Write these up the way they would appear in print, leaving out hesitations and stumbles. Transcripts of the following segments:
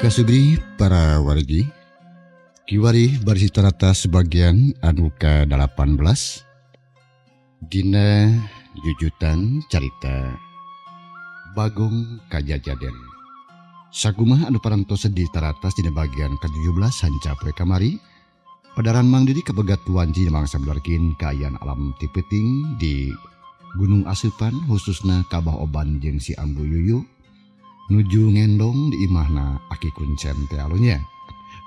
Kasugri para wargi, kiwari bersitarata sebagian anu ke-18 dina jujutan carita Bagong Kajajaden. Sakumah anu parantos di taratas dina bagian ke-17 hanca pre kamari padaran Mang Didi kebegatuan ji mangsa belarkin kaayaan alam ti peuting di Gunung Asupan khususna Kabah Oban jeung si Ambu Yuyu nuju ngendong di imahna Aki Kuncen teh alunya.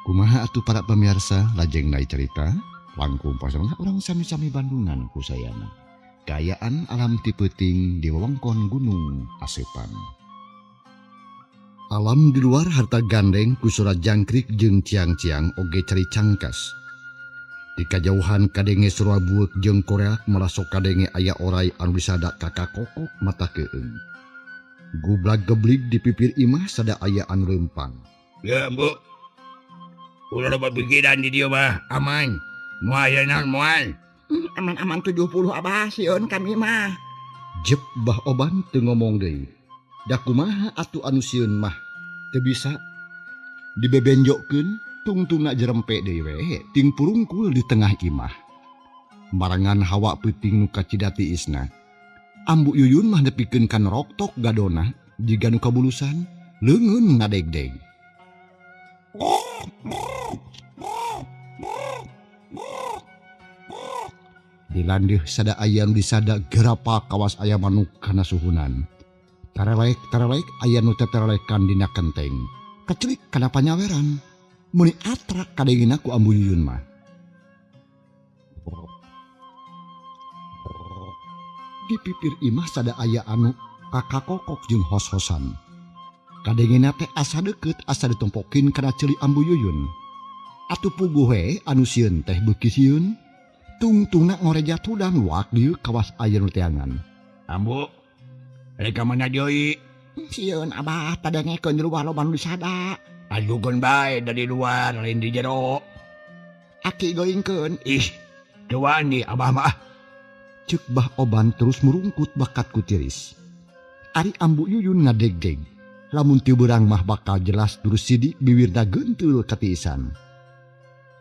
Kumaha atuh para pemirsa lajeng nai cerita langkung pasangna urang sami-sami Bandungan ku sayana. Kaayaan alam ti peuting di wewengkon Gunung Asupan. Alam di luar harta gandeng ku surat jangkrik jeung ciang-ciang oge cari cangkas. Di kajauhan kadenge surua buek jeung koreak merasok kadenge aya oray anu disada kakak kokok mata keung. Gublag geblig di pipir imah sada aya anu lempang. Ya, Bu. Ulah dapat pikiran di dia mah aman. Moal ya nang moal. Aman-aman 70 abah sieun kami mah. Jep Bah Oban teu ngomong deui. Da kumaha atuh anu sieun mah teu bisa dibebenjokkeun tungtungna jerempe deui we ting purungkul di tengah imah. Marangan hawa peuting nu kacidati isna. Ambu Yuyun mah nepikeun kan roktok gadona jiga nu kabulusan leungeun ngadeg-deg. Dilandeuh sada aya nu disada gerapa kawas aya manuk kana suhunan. Tarelek aya nu teterelekan dina kenteng. Kecelik kana panyaweran. Muni atrak kadengina ku Ambu Yuyun mah. Di pipir imah sada aya anu kakak kokok jeung hos-hosan. Kadengina teh asa deukeut asa ditompokin kana ceuli Ambu Yuyun. Atuh puguh we anu sieun teh beuki sieun. Tungtungna ngoreja tudang luak dieu kawas aya nu teangan. Ambu. Reka mana deui? Sieun abah tadengekeun di luar loba nu disada. Ajukeun bae dari luar lain di jero. Aki goingkeun. Ih, teu wani abah mah. Ceuk Bah Oban terus merungkut bakat ku tiris. Ari Ambu Yuyun ngadeg-deg. Lamun teu beurang mah bakal jelas terus sidik bibirna geunteul katiisan.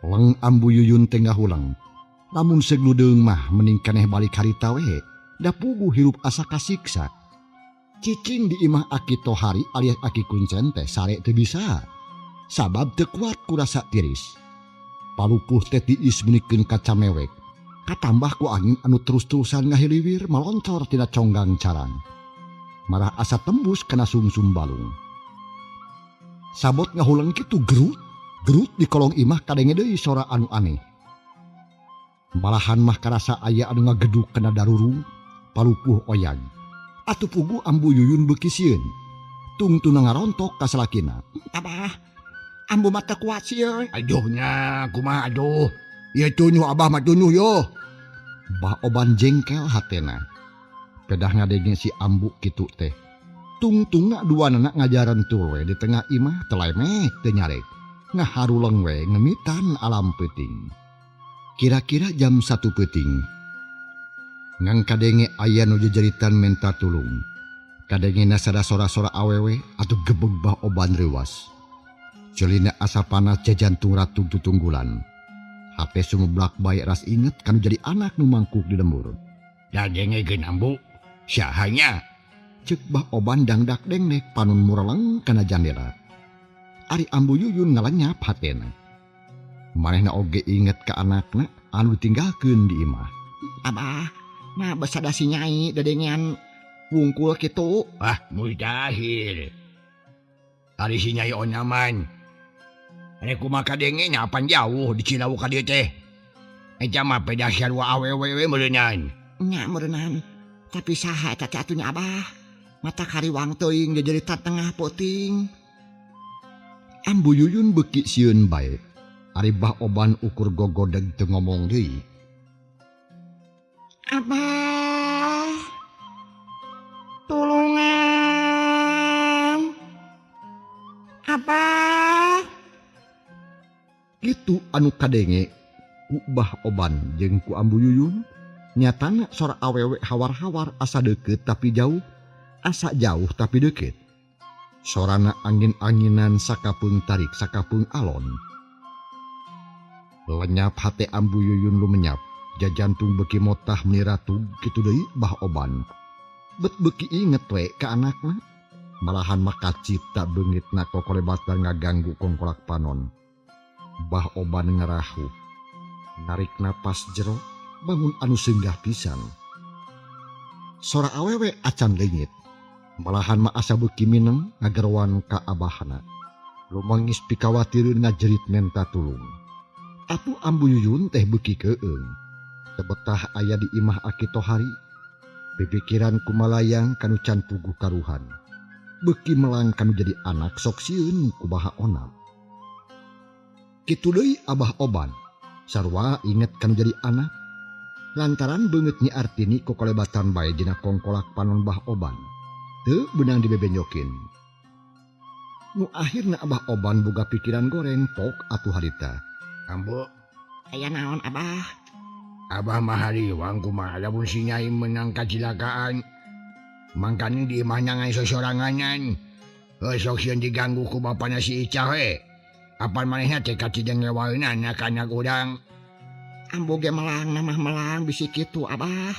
Leng Ambu Yuyun tengah ulang. Lamun segludeung mah mending keneh balik harita we. Da puguh hirup asa kasiksa. Cicing di imah Aki Tohari alias Aki Kuncen teh sare teu bisa. Sabab teu kuat ku rasa tiris. Palupuh teh tiis menikeun kaca mewek. Katambah ku angin anu terus-terusan ngahiliwir maloncor tina conggang carang. Marah asa tembus kana sumsum balung. Sabot ngahulang kitu gerut di kolong imah kadenge deui sora anu aneh. Malahan mah karasa aya anu ngageduk kana darurung, palupuh oyag. Atuh pugu Ambu Yuyun beuki sieun. Tungtuna ngarontok ka salakina. Abah, ambu mah teu kuat sieun. Aduhnya kumaha aduh. Ya tunuh abah mah tunuh yo. Bah Oban jengkel hatena. Pedah ngadenge si Ambu kitu teh. Tungtungna duanana ngajaran tuh we di tengah imah telemek teu nyarek. Ngaharuleng we ngemitan alam peuting. Kira-kira jam 1 peuting. Ngang kadenge aya nu jejeritan menta tulung. Kadengena sada sora-sora awewe atuh gebeg Bah Oban reuwas. Ceulina asa panas jajantung ratu tutunggulan. Hape sumeblak bae ras inget kan jadi anak nu mangkuk di lembur. Da dengekeun Ambu. Syahanya. Ceuk Bah Oban dangdak dengdek panun mureleng kana jandela. Ari Ambu Yuyun ngalenyap hatena. Manehna oge inget ka anakna anu ditinggalkeun di imah. Abah, nah basada si Nyai dadengean wungkul kitu. Ah, mustahil. Ari si Nyai onyaman. Ane kumaha kadenge nyapan jauh di Cilawu ka dieu teh. Eta mah pedah sarua awewe we meureunan. Nya meureunnan. Tapi saha eta teh atunya abah? Mata kariwang teuing jejerita tengah peuting. Ambu Yuyun beuki sieun bae. Ari Bah Oban ukur gogodeg teu ngomong deui. Abah, tulungan. Abah. Gitu anu kadenge ku Bah Oban jeung ku Ambu Yuyun. Nyatana sora awewe hawar-hawar asa deukeut tapi jauh, asa jauh tapi deukeut. Sorana angin-anginan sakapeung tarik sakapeung alon. Lenyap hate Ambu Yuyun lumenyap, jajantung beki motah meniratug kitu deui Bah Oban. Bet beki inget we ka anakna, malahan makacit tak beungitna kokolebatan ngaganggu kongkolak panon. Bah Oban ngerahu, narik napas jero, bangun anu senggah pisan. Sora awewe acan leungit, malahan maasa beuki mineng ngagerwan ka abahna. Lumangis pikawatireun ngajerit menta tulung. Atuh Ambu Yuyun teh beuki keung, tebetah aya di imah Aki Tohari. Pipikiran kumalayang kanu can puguh karuhan. Beuki melang kanu jadi anak sok sieun ku Baha Onam. Kitu deui Abah Oban, sarua inget kanu jadi anak. Lantaran beungeut Nyi Artini kokolebatan bae dina kongkolak panon Bah Oban. Teu beunang dibebenjokin. Nu akhirna Abah Oban boga pikiran goreng pok atuh harita. Ambu, Aya naon Abah? Abah mah hariwang kumaha lamun si Nyai menang kacilakaan. Mangkana di imah nyangai sosoranganan. Sok sieun diganggu ku bapana si Icah we. Apal manehna teh kacideng ngewaeun anak-anak urang. Ambu ge melang namah melang bisi kitu Abah.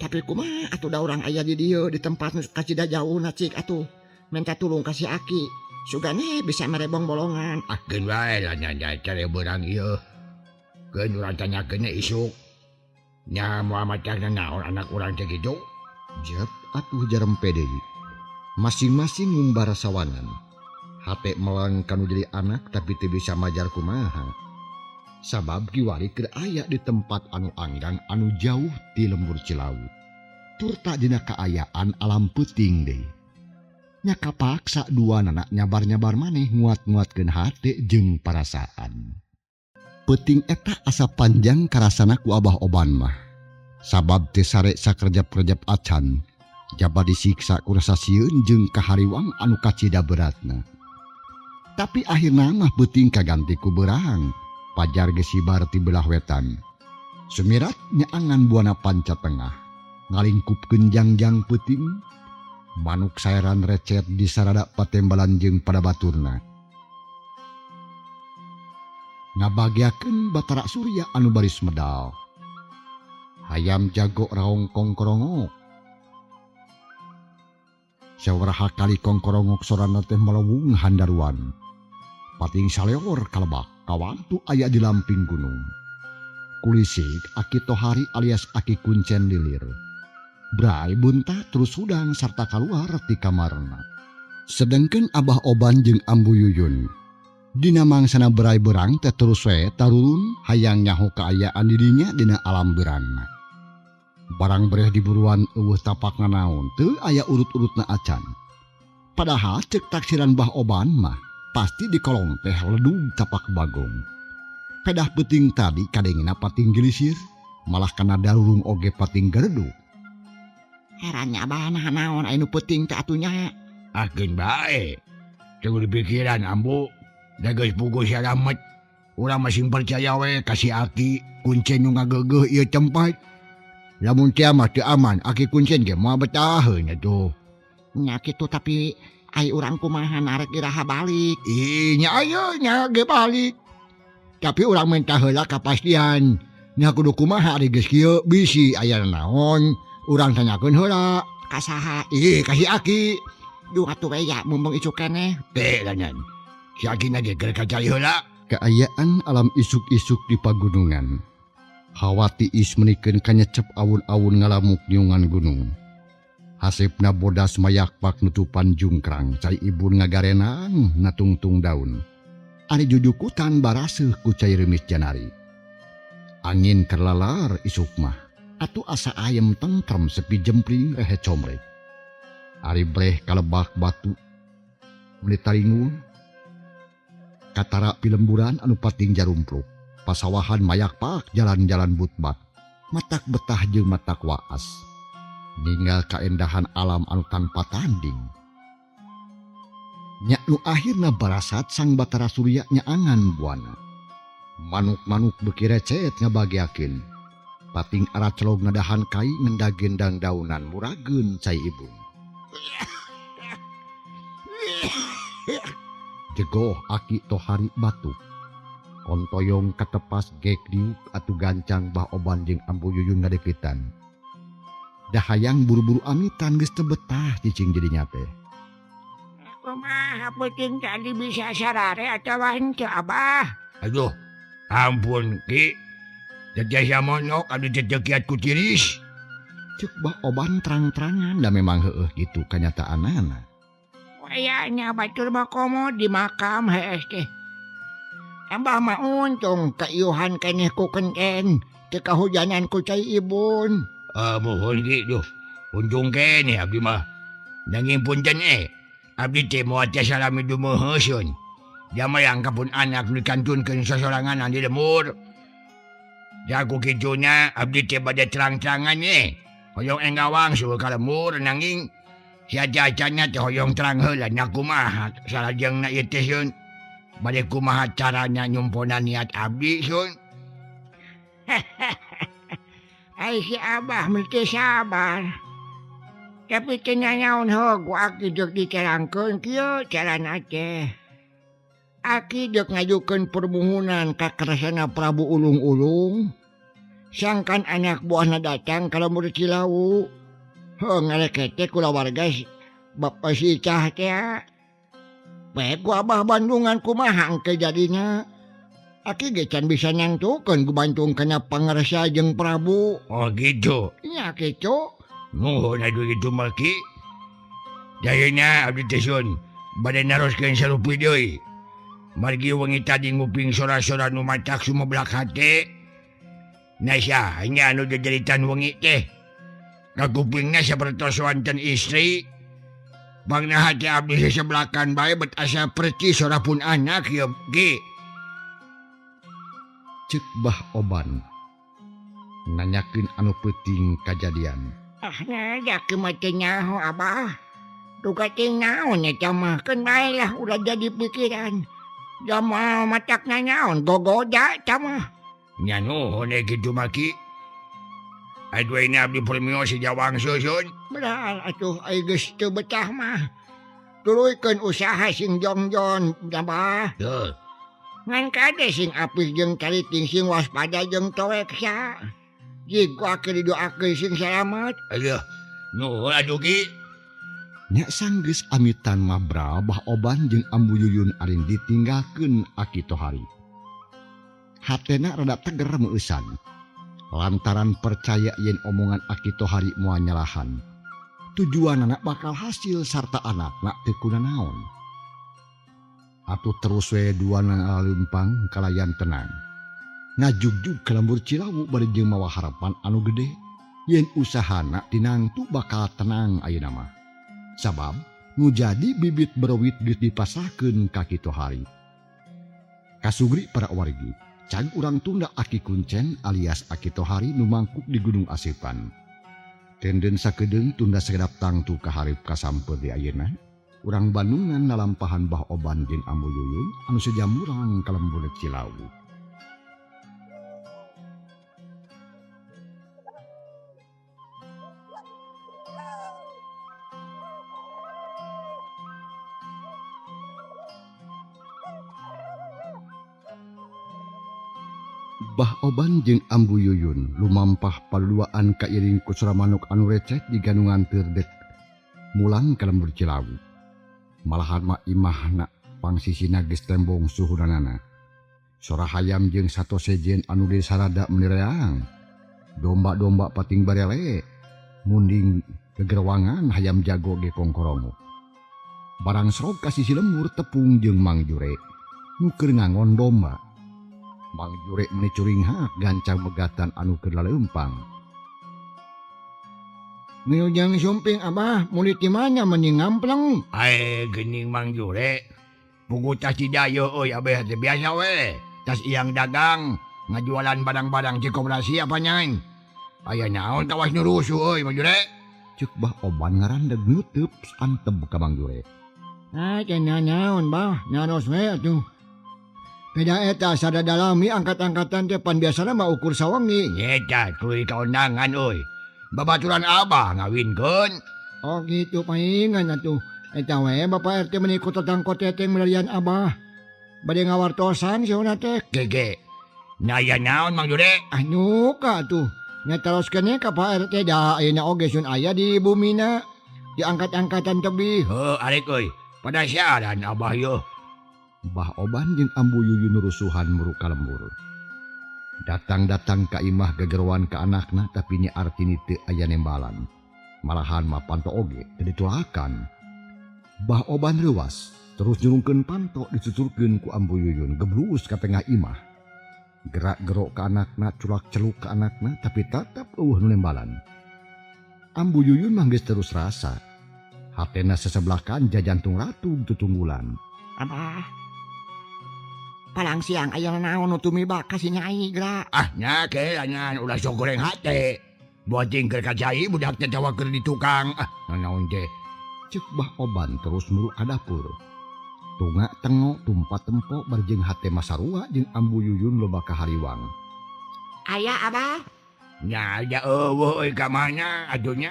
Tapi kumaha atuh da urang aya di dieu di tempat nu kacida jauhna cik atuh. Minta tulung ka si Aki. Sugane bisa merebong bolongan. Keun wae lah nyanda cari beurang ieu. Keun urang tanyakeunna isuk. Nya Muhammad Cahna naon anak urang teh kitu? Jep atuh jarempe deui. Masing-masing ngumbar sawanan. Hate melang kanu jadi anak tapi teu bisa majar kumaha. Sabab kiwari keur aya di tempat anu anggang anu jauh ti lembur Cilawu. Tur tak dina kaayaan alam peuting deui. Nya kapaksa dua anak nyabar-nyabar maneh nguat-nguatkeun hate jeung parasaan. Peuting eta asa panjang karasana ku Abah Oban mah. Sabab teu sare sakerjap-kerjap acan, jaba disiksa ku rasa sieun jeung kahariwang anu kacida beratna. Tapi akhirna mah peuting kaganti ku beurang, pajar ge sibar ti belah wetan. Sumirat nyaangan buana panca tengah, ngalingkupkeun jangjang peuting. Manuk saeran recet di sarada patembalan jeung pada baturna. Ngabagiakeun Batara Surya anu baris medal. Hayam jago raong kongkorongok. Sawaraha kali kongkorongok sorana teh melewung handaruan. Pating saleor kalebak kawantu aya di lamping gunung. Kulisik Aki Tohari alias Aki Kuncen Lilir. Brai bunta terus hudang sarta kaluar ti kamarna. Sedengkeun Abah Oban jeung Ambu Yuyun dina mangsana berai berang teh terus we tarulun hayang nyaho kaayaan dirinya dina alam beurangna. Barang bereh diburuan eueuh tapakna naon teu aya urut-urutna acan. Padahal cek taksiran Bah Oban mah pasti di kolong teh ledug tapak bagong. Pedah peuting tadi kadengina pating gelisir, malah kana darurung oge pating garedug. Herannya Abah naon anu peuting teh atunya. Keun bae. Teu dipikiran Ambu. Da geus puguh salamet. Urang masing percaya we ka si Aki Kuncen nu ngageugeuh ieu tempat. Lamun teu mah teu aman, Aki Kuncen ge moal betaheun atuh. Nya kitu tapi ai urang kumaha narek iraha balik. Nya ayeuna nya ge balik. Tapi urang minta heula kapastian. Nya kudu kumaha ari geus kieu bisi aya naon, urang tanyakeun heula. Kasaha? Ka si Aki. Duh atuh we ya mumpung icu keneh. Teh lanyan. Si Aki na ge keur kacai heula. Kaayaan alam isuk-isuk di pagunungan. Hawa tiis menikeun kanyecep awun-awun ngalamuk nyungan gunung. Hasipna bodas mayakpak nutupan jungkrang cai ibun ngagarenang natungtung daun. Ari jujukutan baraseuh ku cai remis janari. Angin kerlalar isuk mah. Atuh asa ayem tentrem sepi jempling rehe comrek. Ari breh kalebak batu. Muli taringun. Katara pilemburan anu pating jarumpluk. Pasawahan mayakpak jalan-jalan butbat. Matak betah jeung matak waas. Ninggal kaendahan alam anu tanpa tanding. Nya nu akhirna barasat sang Batara Surya nyaangan buana. Manuk-manuk beuki recet ngabagiakeun. Pating aracelog ngadahan kai ngendagendang daunan murageun cai ibun. Jegoh aki tohari batuk. Kontoyong katepas gek diuk atu gancang bah oban jeung Ambu Yuyun ngadepitan. Dahayang buru-buru amitan geus teu betah cicing jadinya teh. Kumaha penting tadi bisa sarare atau henteu Abah? Aduh, ampun Ki. Jajah monok adu jejekiat ku tiris. Cek bah oban terang-terangan da memang heueuh gitu kanyataanana. Wayahnya batur makomo di makam hees teh. Abah mah untung kaiuhan keneh ku kenten. Teu kahujanan ku cai ibun. Mohon Ki, duh. Untung kene abdi mah. Nanging punten abdi teh moal teh salami dumeuheuseun. Jamayang kapun anak nu dikantunkeun sosorangan di lemur. Jago kitunya abdi teh bade terang-terangan hoyong enggawang suruh ka lemur nanging siaja-ajana teh hoyong terang heula nya kumaha salajengna ieu teh sun. Bade kumaha caranya nyumpona niat abdi sun. Ai si Abah mesti sabar. Tapi teu nyaon heug ku aki deuk diterangkeun kieu carana teh. Aki deuk ngajukeun permohonan ka Karesana Prabu Ulung-ulung. Sangkan anak buahna datang ka lembur Cilawu. Heuh ngaleket teh kulawarga Bapak si Icah teh. Bae ku Abah Bandungan kumaha engke jadinya. Aki ge can bisa nangtukeun gubantung kana pangarsa jeung Prabu. Oh gitu. Nya kitu. Nuhun adu gitu mah Ki. Jayana abdi teh sun bade naroskeun sarupi deui. Margi wengi tadi nguping sora-sora nu matak sumeblak hate. Nasa nya anu jajaritan wengi teh. Kakupingna sapertos wonten istri. Bangna hate abdi sesebelakan bae bet asa perci sora pun anak ya Ki. Cek bah oban. Nanyakeun anu peuting kajadian. Nya kemate nyaho Abah. Duga ting naon eta mah keun bae lah ulah jadi pikiran. Jama matakna nyaon gogoda eta mah. Nya nuhun kitu mah Ki. Aduina abdi permio si jawang susun. Beral atuh ai geus teu betah mah. Tuluykeun usaha sing jongjon Abah. Tuh. Ngan kade sing apih jeung cariting sing waspada jeung toeksa. Jiga ke didoakeun sing salamet. Aduh, nuhun atuh Ki. Nya sanggeus amitan mabra bah oban jeung Ambu Yuyun arin ditinggalkeun aki tohari. Hatena rada teger meusan. Lantaran percaya yen omongan aki tohari moal nyalahan. Tujuan anak bakal hasil sarta anak nak teu kunaon. Atuh terus we duana leumpang kalayan tenang. Ngajugjug ka lembur Cilawu bari jeung mawa harapan anu gede yen usahana tinangtu bakal tenang ayeuna mah. Sabab nu jadi bibit berowit geus dipasahkeun ka kitu hari. Kasugri para wargi, can urang tunda Aki Kuncen alias Aki Tohari nu mangkuk di Gunung Asipan. Tenden sakedeung tunda sekedap tangtu kaharip kasampeun di ayeuna. Urang Bandungan nalampahan bah oban jeung Ambu Yuyun anu sejamurang ka lembur Cilawu. Bah oban jeung Ambu Yuyun lumampah paluduaan kairing ku sora manuk anu recek di ganungan terdek mulang ka lembur Cilawu. Malahan mah imahna pangsisina geus tembong suhuranana. Sora hayam jeung sato sejen anu geus sarada menireang. Domba-domba pating barele. Munding gegerwangan hayam jago ge kongkoromo. Barang serog ka sisi lembur tepung jeung Mang Jure. Nu keur ngangon domba. Mang Jure meni curing hak gancang megatan anu keur laleumpang. Ngiujang sumping Abah muli ti mana meni ngampleng. Ai geuning Mang Jure. Pugu tas cidayo euy abeh teh biasa we. Tas iyang dagang ngajualan barang-barang di koperasi apa nyain. Aya naon tawas nu rusuh euy Mang Jure. Cek bah oban ngarandeg nutup antep ka Mang Jure. Cenah naon Bah, nyaros we atuh. Beda eta sada dalami angkat-angkatan teh pan biasana mah ukur sawengi. Nyeta tuluy kaundangan euy. Babaturan Abah ngawinkeun. Oh gitu paingan atuh. Eta we Bapak RT menikut tentang koteteng melarian Abah. Bade ngawartosan siona teh. Gege. Naya naon Mang Jure? Anu ka tuh. Nya teruskeun ka Pak RT da ayeuna oge sun aya di bumina. Diangkat-angkatan tebih. Heuh, arek euy. Pada siaran Abah yo. Mbah Oban jeung Ambu Yuyun rusuhan muruka lembur. Datang-datang ka imah gegeruan ka anakna tapi nya artini teu aya nembalan. Malahan mah panto oge teu ditulakan. Mbah Oban leuwas terus nyurungkeun panto disusurkeun ku Ambu Yuyun geblus ka tengah imah. Gerak-gerok ka anakna culak-celuk ka anakna tapi tetep eueuh nu nembalan. Ambu Yuyun mah geus terus rasa. Hatena sesebelakan jajantung ratu tutunggulan. Abah. Palang siang aya naon nu tumibak ka si Nyai geura. Ah, nya ke anyan ulah sok goreng hate. Buat tinggal ka cai budak teh tawa keur di tukang. Ah, naon teh. Cek Mbah Oban terus muru ka dapur. Tunga tengo tumpat tempo barjeng hate masarua jeung Ambu Yuyun loba ka hariwang. Aya Abah. Nya aja eueuh euy ka mana atunya.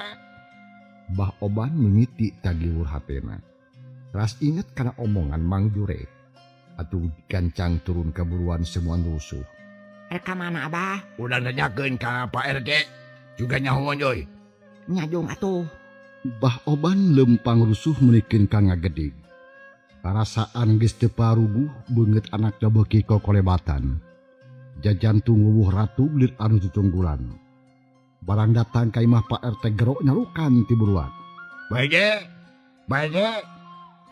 Mbah Oban mimiti tagiwur hatena. Ras inget kana omongan Mang Jure. Atuh gancang turun kaburuan semua rusuh. Ka mana Abah? Udah nanyakeun ka Pak RT. Juga nyahoan euy. Nyajung atuh. Mbah Oban lempang rusuh menikeun ka ngagedig. Perasaan geus teu paruguh beungeut anakna beuki kokolebatan. Jajantung wuwuh ratu lir anu tutunggulan. Barang datang ka imah Pak RT gerok nyalukan ti buruan. Bae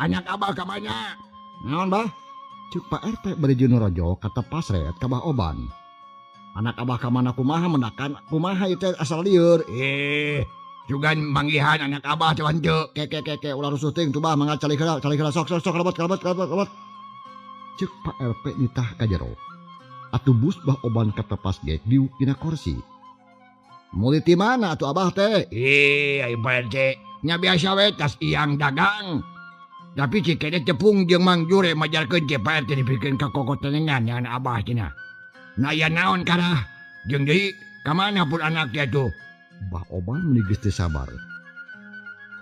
anak Abah ka mana? Naon Bah? Cuk Pak RT bari jeung rojo kata pasret ka Mbah Oban. Anak Abah ka mana kumaha mendakan kumaha ieu asal lieur. Juga manggihan anak Abah cawan teu. Ke ulah rusuh teuing tuh Bah mangga cali heula sok kalebet. Cuk Pak RT nitah ka jero. Atuh bus Mbah Oban katepas gek diuk dina kursi. Muli ti mana atuh Abah teh? Ai Pak RT, nya biasa we tas iang dagang. Tapi cikede tepung jeung Mang Jure majarkeun ke Pak RT dipikeun ka kokotenengan yang Abah cenah. Nah ya naon karah jeung deui ka mana pun anak dia tuh. Mbah Oban meuli geus teu sabar.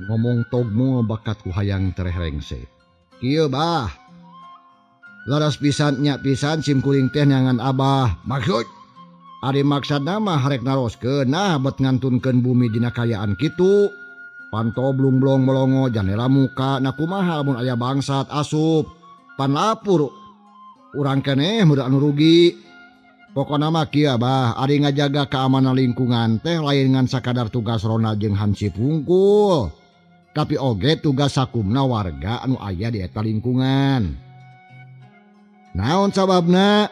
Ngomong togmo bakat ku hayang terehengse. Kieu Bah. Laras pisan nya pisan sim kuring teh nyangan Abah. Maksud Ari maksudna mah harek naroskeun nah bet ngantunkeun bumi dina kayaan kitu. Panto blung-blung melongo jandela muka na kumaha lamun aya bangsat asup. Pan lapur urang keneh meureun anu rugi. Pokona mah kieu Bah, ari ngajaga keamanan lingkungan teh lain ngan sakadar tugas Ronald jeung Hansip Hungkul. Tapi oge tugas sakumna warga anu aya di eta lingkungan. Naon sababna?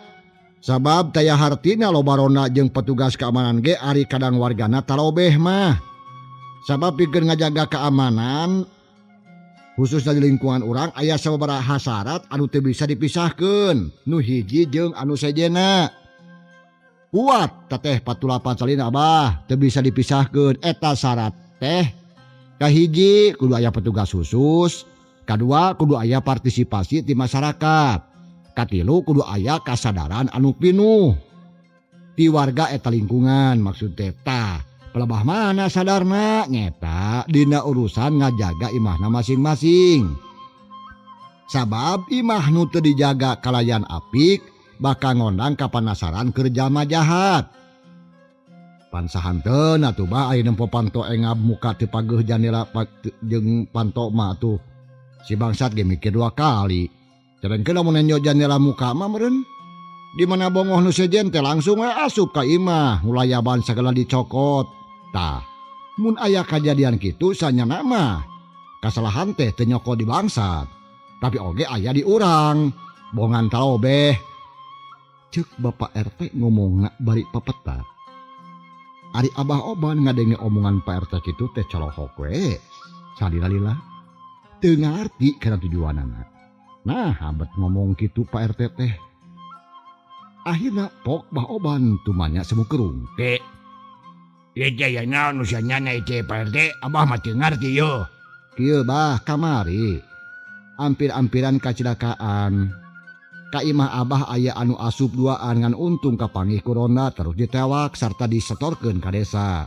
Sabab taya hartina loba Ronald jeung petugas keamanan ge ari kadang wargana talobeh mah. Sabab pikeun ngajaga keamanan khususna di lingkungan urang aya sababaraha syarat anu teu bisa dipisahkeun. Nu hiji jeung anu sejena. Kuat teteh patulapan salina Abah teu bisa dipisahkeun eta syarat teh. Kahiji kudu aya petugas khusus, kadua kudu aya partisipasi ti masyarakat, katilu kudu aya kasadaran anu pinuh ti warga eta lingkungan. Maksud teh pelebah mana sadarna nyeta dina urusan ngajaga imahna masing-masing. Sabab imah nu teu dijaga kalayan apik bakal ngondang kapanasaran keur jalma jahat. Pansahanteun atuh Bah aya nempo panto engab muka teu pageuh jandela jeung panto mah atuh. Si bangsat ge mikir dua kali. Jarenkeun lamun nyo jandela muka mah meureun. Di mana bongoh nu sejen teh langsung we asup ka imah, ngulayaban sagala dicokot. Tah, mun aya kajadian kitu sanyana mah kasalahan teh teu nyoko di bangsat, tapi oge aya di urang, bongan talobeh. Ceuk Bapak RT ngomongna bari papeta. Ari Abah Oban ngadenge omongan Pak RT kitu teh colohok we. Salila-lila teu ngarti kana tujuanana. Nah, abet ngomong kitu Pak RT teh. Akhirna pok Bah Oban tumanya semu kerung. Ieu ya naon nu sanyana ieu Pak RT, Abah mah teu ngarti yo. Kieu Bah kamari. Ampir-ampiran kacelakaan. Ka imah Abah aya anu asup duaan ngan untung kapanggih ku ronda terus ditewak sarta disetorkeun ka desa.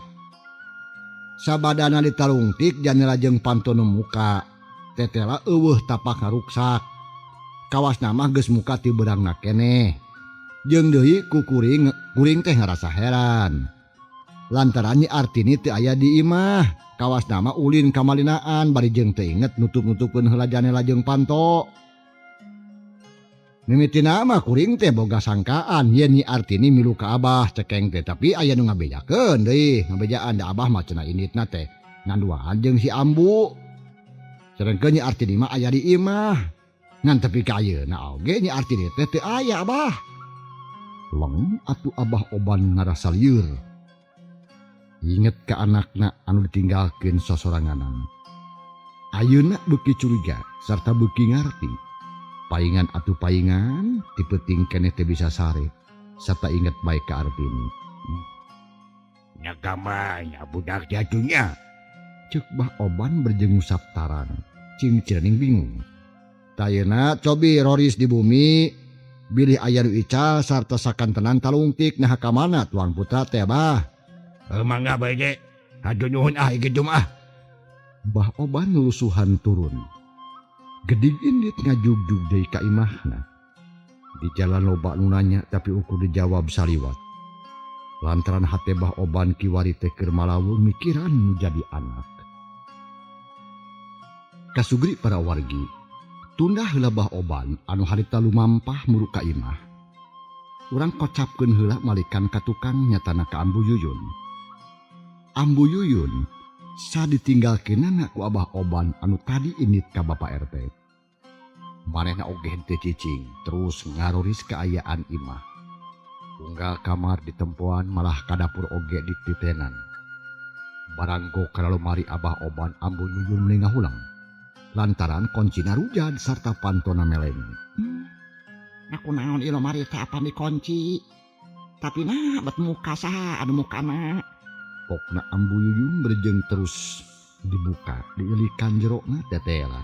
Sabadana ditalungtik jandela jeung pantonu muka tetela eueuh tapak ngaruksak. Kawas nama geus muka ti beurangna keneh. Jeung deui ku kuring teh ngarasa heran. Lantaran Nyi Artini teu aya di imah, kawas nama ulin ka malinaan bari jeung teu inget nutup-nutupkeun heula janela jeung panto. Mimitina mah kuring teh boga sangkaan yen Nyi Artini milu ka Abah cekeng teh, tapi aya nu ngabejakeun deui, ngabejaan da Abah mah cenah inditna teh nganduaan jeung si Ambu. Sarengkeun Nyi Artini mah aya di imah. Ngan tapi ka ayeuna oge Nyi Artini teh teu aya Abah. Leng atuh Abah Oban ngarasa lieur. Inget ka anakna anu ditinggalkeun sosoranganan. Ayeuna beuki curiga sarta beuki ngarti. Paingan atuh paingan ti peuting keneh teh bisa sare sarta inget bae ka Artini. Nakamanya budak jatuhnya. Ceuk Bah Oban berjengusap tarang. Cing Cirening bingung. Tayena cobi roris di bumi, bilih aya nu ical sarta sakantenan talungtik nah ka mana tuang putra teh Bah. Mangga bae ge. Hatur nuhun kitu mah. Bah Oban lulusuhan turun. Gedig indit ngajugjug deui ka imahna. Di jalan loba nu nanya tapi ukur dijawab saliwat. Lantaran hate Bah Oban kiwari teh keur malawu mikiran nu jadi anak. Kasugri para wargi, tunda heula Bah Oban anu harita lumampah muru ka imah. Urang kocapkeun heula malikan ka tukang nyatana ka Ambu Yuyun. Ambu Yuyun sa ditinggalkeunana ku Abah Oban anu tadi indit ka Bapak RT. Manehna oge henteu cicing terus ngaroris kaayaan imah. Unggal kamar ditempuan malah ka dapur oge dititenan. Baranggo ka lomari Abah Oban Ambu Yuyun meuli ngahulang. Lantaran kuncina rujad sarta pantona meleng. Aku naon ieu lemari teh apa dikunci. Tapi nah bet muka saha anu mukana. Pokna Ambu Yuyun berjeng terus dibuka dielikan jerokna tetela.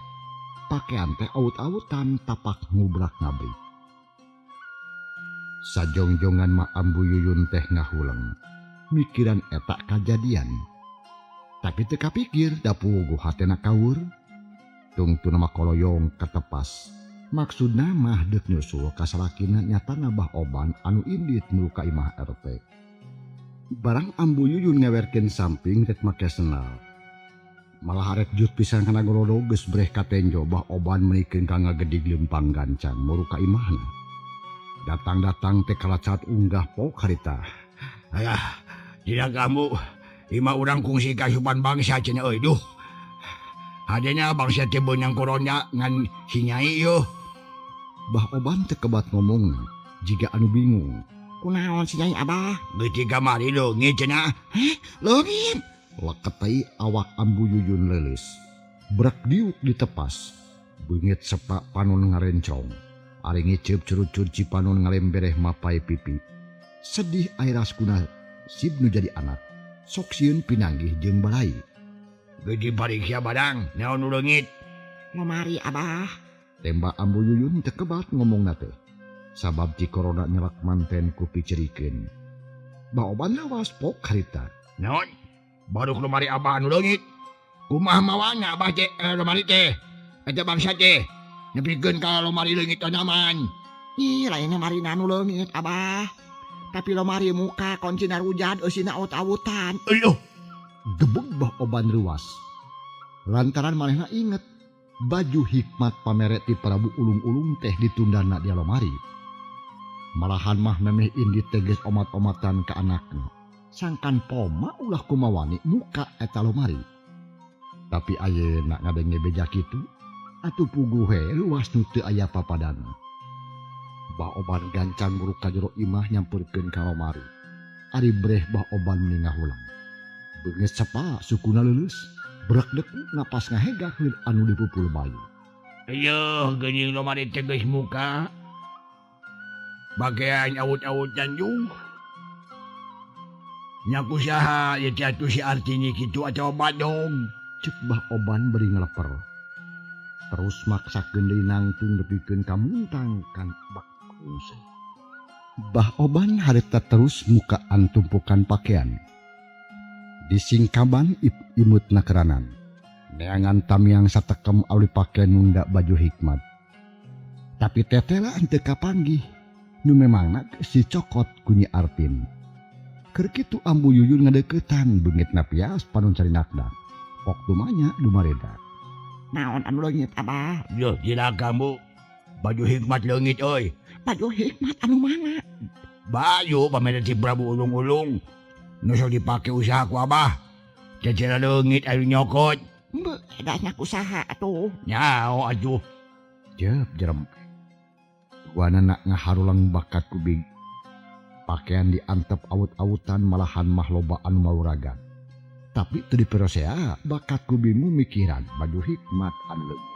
Pakaian teh aut-autan tapak ngubrak ngabrik. Sajongjongan mah Ambu Yuyun teh ngahulang. Mikiran eta kajadian. Tapi teu kapikir da puguh hatena kawur. Tungtuna mah koloyong katepas. Maksudna mah deuk nyusul ka salakina nyatana Bah Oban anu indit nu ka imah RT. Barang Ambu Yuyun ngewerkeun samping rek make senal. Malah arek jut pisan kana gorodo geus breh katenjo Bah Oban meunikeun ka ngagedig leumpang gancang muru ka imahna. Datang-datang teh kalacat unggah pok harita. Ayah, tidak kamu imah urang kungsi kasupan bangsa cenah euy duh. Hadenya bangsa teh beunang korona ngan si Nyai yo. Bah Oban teh kebat ngomongna jiga anu bingung. Kunaon si Nyai Abah? Beuti kamari leungit cenah. Leungit. Leketai awak Ambu Yuyun lelis. Brak diuk ditepas. Beungit sepak panon ngarencong. Ari ngiceup curucur cipanon ngalembereh mapai pipi. Sedih airaskuna sib nu jadi anak. Sok sieun pinanggih jeung balai. Beuti pariksa badang, naon nu leungit? Lemari Abah. Tembak Ambu Yuyun teu kebat ngomongna teh. Sabab ci corona nyelak manten ku picerikeun. Bah Oban lawas pok harita. Naon? Baru lemari Abah anu leungit. Kumaha mawana Abah teh lemari teh? Eta bangsa teh nepikeun ka lemari leungit tanaman. Ih, lain lemari anu leungit Abah. Tapi lemari muka kuncina rujad eusina aut-autan. Eueuh. Gebeg Bah Oban ruas. Lantaran manehna inget baju hikmat pamere ti Prabu Ulung-ulung teh ditundana di lemari. Malahan mah memeh indit teges omat-omatan ke anaknya. Sangkan poma ulah kumawani muka eta lemari. Tapi ayeuna ngadenge beja kitu, atuh puguh he luas nu teu aya papadana. Bah Oban gancang muruk ka jero imah nyampeurkeun ka lemari. Ari breh Bah Oban meuli ngahulang. Beungeut sapa sukuna leuleus, berak deku napas ngahegah anu dipupul bayu. Ayo geuning lemari teh geus muka. Bagean awut-awutan jung. Nyaku saha ieu teh atuh si Artini kitu atawa badong. Ceuk Bah Oban beri ngeleper. Terus maksakeun deui nangtung nepikeun ka muntang kan bak kungsi. Bah Oban harita terus mukaan tumpukan pakaian. Di singkaban imutna keranan. neangan tamiang satekem awi pake nunda baju hikmat. Tapi tetela henteu kapanggih, nu memangna si cokot kunyi Artin. Keur kitu Ambu Yuyun ngadeukeutan beungitna pias panuncarinakna. Pok tumanya dumareda. Naon anu leungit Abah? Yo, kamu. Baju hikmat leungit euy. Baju hikmat anu mana? Baju pameran si Prabu Ulung-ulung. Nu sok dipake usaha ku Abah. Cecera leungit anu nyokot. Henteu edanya usaha atuh. Nyao atuh. Jep jerem. Wanana ngaharulang bakat kubing. Pakaian diantep awut-awutan malahan mah loba anu mauragan. Tapi teu diperosea bakat kubingmu mikiran baju hikmat anu leungit.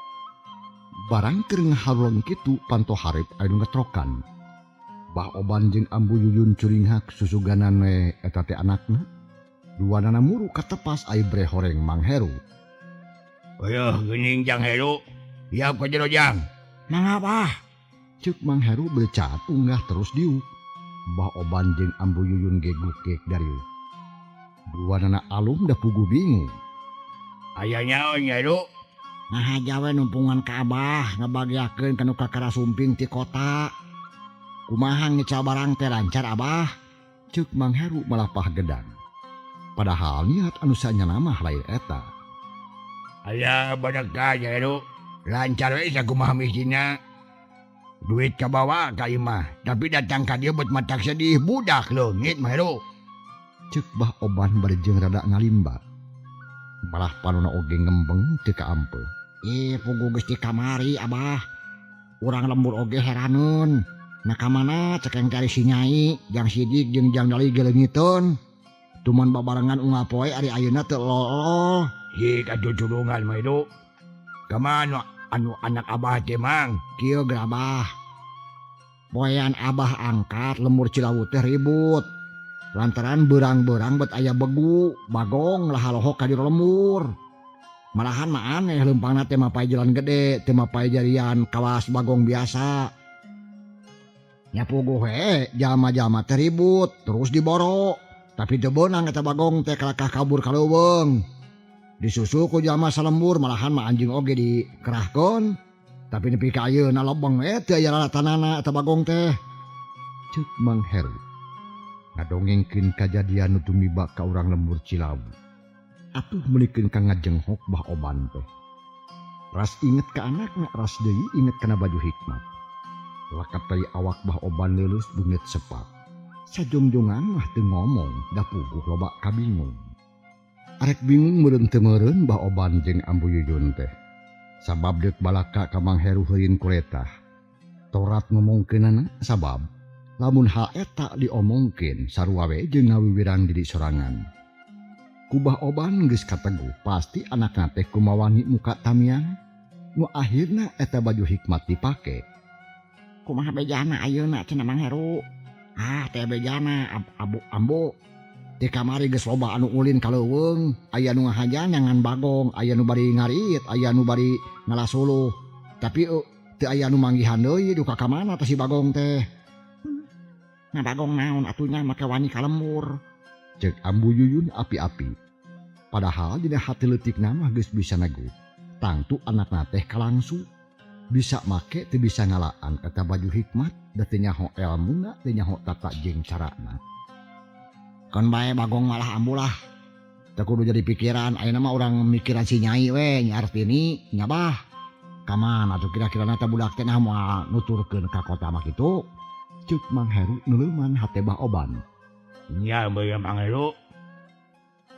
Barang keur ngaharulang kitu panto hareup anu ngetrokan. Bah Oban jeung Ambu Yuyun curinghak susuganan we eta teh anakna. Duanana muru katepas ai bre horeng Mang Heru. Ayo geuning Jang Heru. Hiap ka jero Jang. Mangga Abah. Ceuk Mang Heru becat unggah terus diuk. Bah Oban jeung Ambu Yuyun ge gukek darieu. Duanana alum da pugu bingung. Aya nyaon Heru? Nah jawe numpungan ka Abah ngabagiakeun kanu kakara sumping ti kota. Kumaha ngical barang teh lancar Abah? Ceuk Mang Heru malah pahgedang. Padahal niat anu sanyana mah lain eta. Aya badak ka Heru. Lancar we sakumaha mihina. Duit kabawa ka imah, tapi datang ka dieu bet matak sedih budak leungit mah Heru. Ceuk Bah Oban bari jeung rada ngalimba. Malah panonna oge ngembeng teu kaampeu. Pugu geus ti kamari Abah. Urang lembur oge heraneun. Nah kamana cekeng cari si Nyai, Jang Sidik jeung Jang Dali geleungiteun. Tuman babarengan unggal poe ari ayeuna teu lol. Hik atuh tulungan mah Heru. Kamana anu anak Abah teh Mang? Kieu ge Abah. Poean Abah angkat lembur Cilawu teh ribut. Lantaran berang-berang bet aya begu, bagong lah halohok ka di lembur. Malahan mah aneh leumpangna teh mapai jalan gede, teh mapai jarian kawas bagong biasa. Nya puguh we jalma-jalma teh ribut terus diboro. Tapi teu beunang eta bagong teh kalakah kabur ka leuweung. Disusul ku jalma salembur malahan mah anjing oge dikerahkeun. Tapi nepi ka ayeuna lobeng we teu aya lalatanana eta bagong teh. Ceuk Mang Heru ngadongengkeun kajadian nu tumiba ka urang lembur Cilawu. Atuh meulikeun ka ngajenghok Bah Oban teh. Ras inget ka anakna, ras deui inget kana baju hikmat. Lakat tadi awak Bah Oban leulus bungit sepat. Sajongjongan mah teu ngomong, da puguh loba kabingung. Arek bingung meureun teu meureun Bah Oban jeung Ambu Yuyun teh. Sabab deuk balaka ka Mang Heru heuyeun kuretah. Torat ngomongkeunana sabab lamun hal eta diomongkeun sarua we jeung ngawiwirang diri sorangan. Ku Bah Oban geus kateguh pasti anakna teh kumawani muka tamiang. Nu akhirna eta baju hikmat dipake. Kumaha bejana ayeuna cenah Mang Heru? Teh bejana Ambo. Di kamari geus loba anu ulin ka leuweung, aya nu ngahajan nyangan bagong, aya nu bari ngarit, aya nu bari ngalasuluh. Tapi teu aya nu manggihan deui duka ka mana teh si bagong teh. Nah bagong naon atunya make wani ka lembur. Ceuk Ambu Yuyun api-api. Padahal dina hati leutikna mah geus bisa naguh. Tangtu anakna teh kalangsu. Bisa make teu bisa ngalaan eta baju hikmat da teu nyaho elmuna teu nyaho tata jeung carana. Kon bae bagong malah Ambu lah. Teu kudu jadi pikiran ayeuna mah urang mikiran si Nyai we Nya Artini nya Bah. Kamana atuh kira-kira teh budak teh moal nuturkeun ka kota mah kitu. Ceuk Mang Heru neuleuman hate Bah Oban. Nya bae Mang Heru.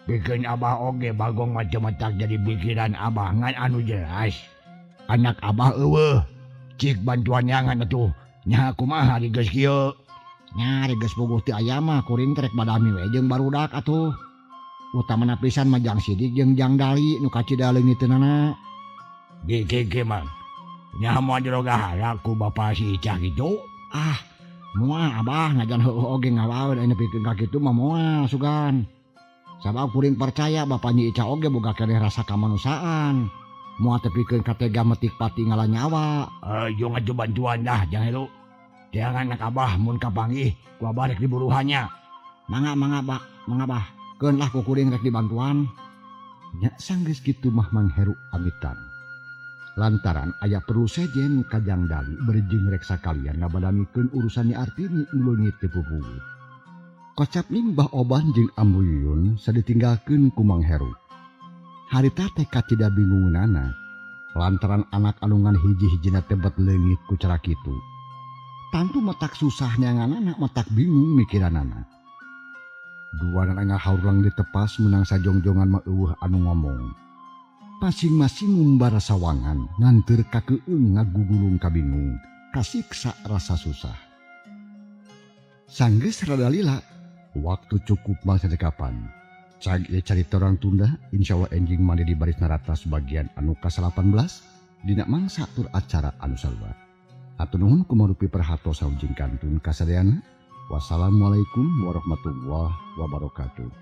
Bikin Abah oge bagong macam-macam jadi pikiran Abah ngan anu jelas. Anak Abah eueuh. Cik bantuan nyangan atuh. Nya kumaha di geus kieu? Nya geus puguh teu aya mah kuring trek badami we jeung barudak atuh. Utamana pisan mah Jang Sidik jeung Jang Dali nu kacida leungiteunana. Di keke Mang. Nya moal dirogah ku bapa si Icah kitu. Moal Abah ngajan heueuh oge ngawaeun aya nepikeun ka kitu mah moal sugan. Sabab kuring percaya Bapa Nyi Icah oge boga keneh rasa kamanusiaan. Moal tepikeun ka tega metik pati ngala nyawa. Ayo ngaju bantuan dah Jang Heru. Jangan anak Abah mun kapanggih ku Abah rek diburuhannya. Mangga Bah. Keun lah ku kuring rek dibantuan. Nya sanggeus kitu mah Mang Heru pamitan. Lantaran aya perlu sejen Kajang Dali berijing reksa kalian ngabadamikeun urusannya Artini leungit teu pupuh. Kocap Mbah Oban jeung Ambu Yuyun sadetinggalkeun ku Mang Heru. Harita teh kacida bingunganana lantaran anak anungan hiji-hijina tebet leungit ku cara kitu. Tantu metak susah neanganana metak bingung mikiranana. Dua anak haurlang ditepas menang sajongjongan mah eueuh anu ngomong. Masing-masing ngumbara sawangan nganteur kakeueung ngagugulung kabingung kasiksa rasa susah. Sanggeus rada lila waktu cukup mangsa dekapan. Cag ieu carita orang Tunda insyaallah enjing mandi di baris narata sebagian anu ka-18 dina mangsa tur acara anu sarua. Atur nuhun kumarupi perhatos saujing kantun kasadeana. Wassalamualaikum warahmatullahi wabarakatuh.